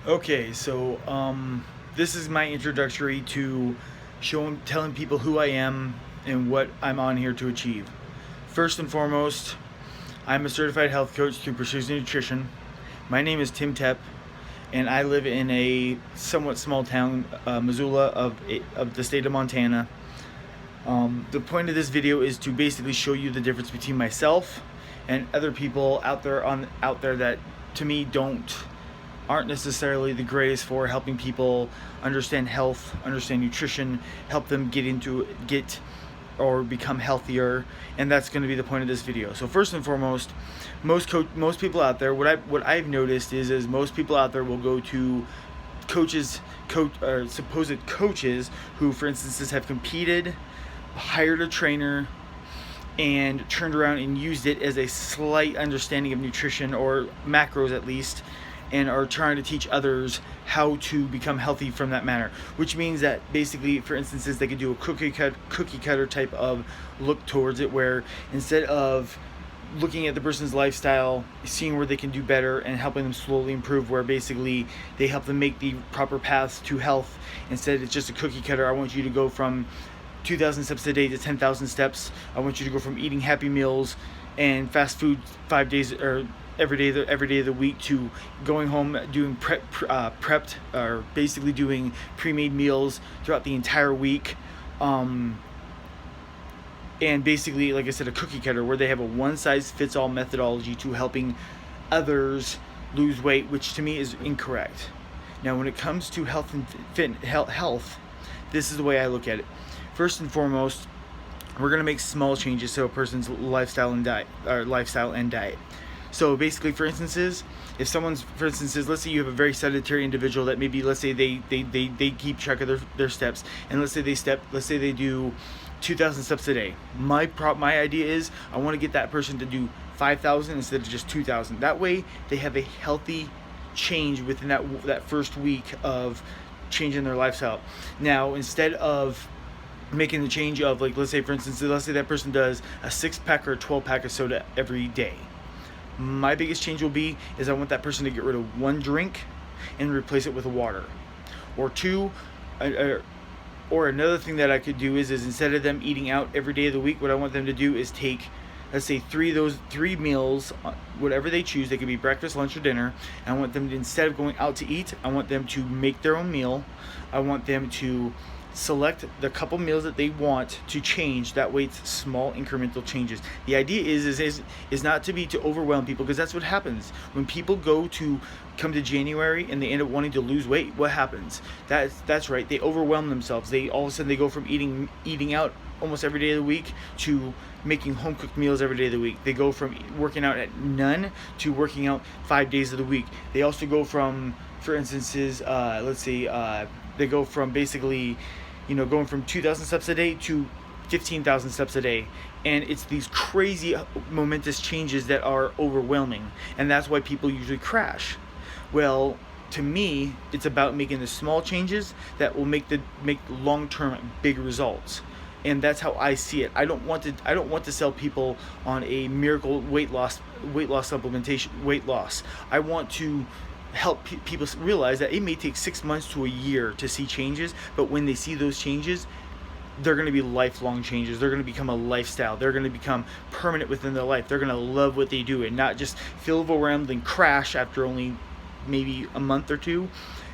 Okay, so this is my introductory to telling people who I am and what I'm on here to achieve. First and foremost, I'm a certified health coach through Precision Nutrition. My name is Tim Tepp, and I live in a somewhat small town, Missoula of the state of Montana. The point of this video is to basically show you the difference between myself and other people out there that to me aren't necessarily the greatest for helping people understand health, understand nutrition, help them get or become healthier, and that's going to be the point of this video. So first and foremost, most people out there, what I've noticed is most people out there will go to supposed coaches who, for instance, have competed, hired a trainer, and turned around and used it as a slight understanding of nutrition or macros at least, and are trying to teach others how to become healthy from that manner. Which means that basically, for instances, they could do a cookie cutter type of look towards it, where instead of looking at the person's lifestyle, seeing where they can do better, and helping them slowly improve, where basically they help them make the proper paths to health. Instead, it's just a cookie cutter. I want you to go from 2,000 steps a day to 10,000 steps. I want you to go from eating Happy Meals and fast food 5 days or every day of the week to going home doing prepped or basically doing pre-made meals throughout the entire week. And basically, like I said, a cookie cutter where they have a one-size-fits-all methodology to helping others lose weight, which to me is incorrect. Now, when it comes to health, this is the way I look at it. First and foremost, we're gonna make small changes to a person's lifestyle and diet. So basically, for instances, let's say you have a very sedentary individual that maybe, let's say they keep track of their steps, and let's say they do 2,000 steps a day. My idea is I want to get that person to do 5,000 instead of just 2,000. That way, they have a healthy change within that first week of changing their lifestyle. Now, instead of making the change of, like, let's say that person does a 6-pack or a 12-pack of soda every day, my biggest change will be is I want that person to get rid of one drink and replace it with water, or two. Or another thing that I could do is instead of them eating out every day of the week, what I want them to do is take, let's say, three meals, whatever they choose. They could be breakfast, lunch, or dinner. And I want them to, instead of going out to eat, I want them to make their own meal. I want them to select the couple meals that they want to change. That way, it's small incremental changes. The idea is not to overwhelm people, because that's what happens when people come to January and they end up wanting to lose weight. What happens? That's right. They overwhelm themselves. They all of a sudden they go from eating out almost every day of the week to making home cooked meals every day of the week. They go from working out at none to working out 5 days of the week. They also go from, for instances, they go from basically, going from 2,000 steps a day to 15,000 steps a day. And it's these crazy, momentous changes that are overwhelming. And that's why people usually crash. Well, to me, it's about making the small changes that will make long-term big results. And that's how I see it. I don't want to sell people on a miracle weight loss supplementation. I want to help people realize that it may take 6 months to a year to see changes, but when they see those changes, they're going to be lifelong changes. They're going to become a lifestyle. They're going to become permanent within their life. They're going to love what they do and not just feel overwhelmed and crash after only maybe a month or two.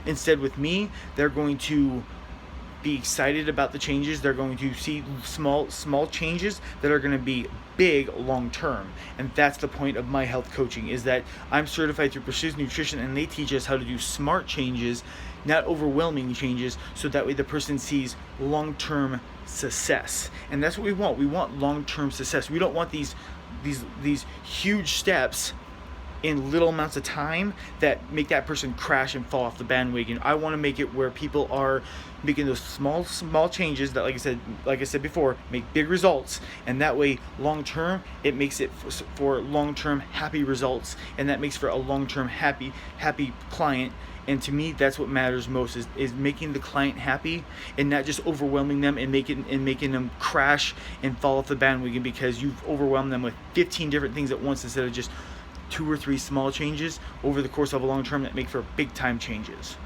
Instead, with me, they're going to be excited about the changes. They're going to see small changes that are going to be big long term. And that's the point of my health coaching, is that I'm certified through Precision Nutrition, and they teach us how to do smart changes, not overwhelming changes, so that way the person sees long-term success. And that's what we want. We want long-term success. We don't want these huge steps in little amounts of time that make that person crash and fall off the bandwagon. I want to make it where people are making those small changes that, like I said before, make big results, and that way long term it makes it for long term happy results, and that makes for a long term happy client. And to me, that's what matters most, is making the client happy and not just overwhelming them and making them crash and fall off the bandwagon because you've overwhelmed them with 15 different things at once instead of just 2 or 3 small changes over the course of a long term that make for big time changes.